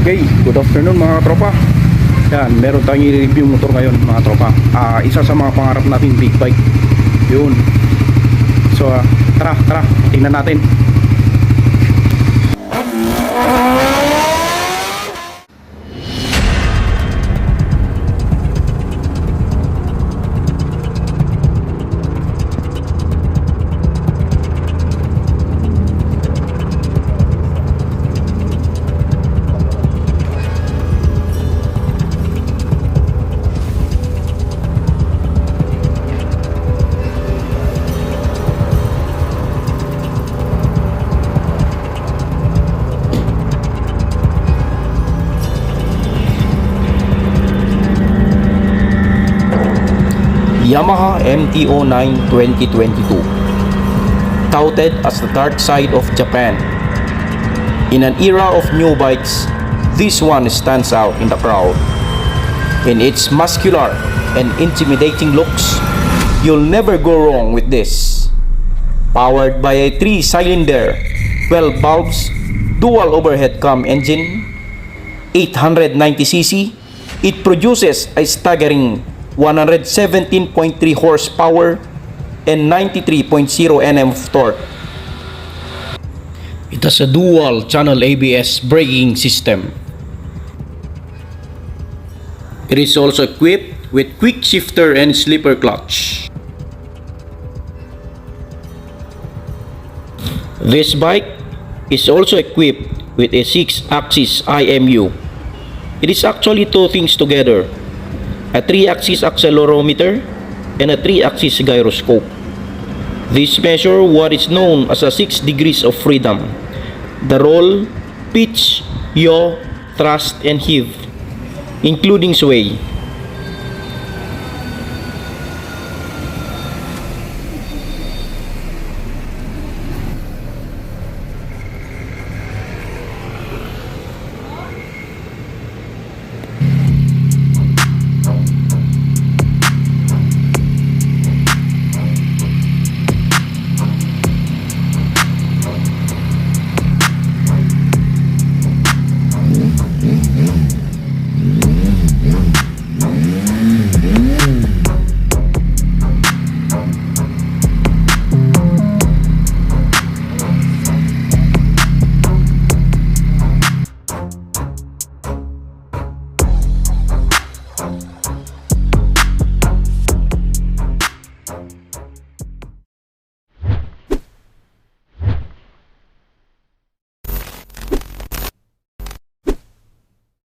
Okay, good afternoon mga tropa. Yan, meron tayong i-review motor ngayon mga tropa. Isa sa mga pangarap natin, big bike. Yun. So, tara, tingnan natin. Yamaha MT-09 2022, touted as the dark side of Japan. In an era of new bikes, this one stands out in the crowd. In its muscular and intimidating looks, you'll never go wrong with this. Powered by a 3-cylinder, 12 valves, dual overhead cam engine, 890cc, it produces a staggering 117.3 horsepower and 93.0 Nm of torque. It has a dual channel ABS braking system. It is also equipped with quick shifter and slipper clutch. This bike is also equipped with a 6-axis IMU. It is actually two things together: a 3-axis accelerometer and a 3-axis gyroscope. This measure what is known as a 6 degrees of freedom: the roll, pitch, yaw, thrust, and heave, including sway.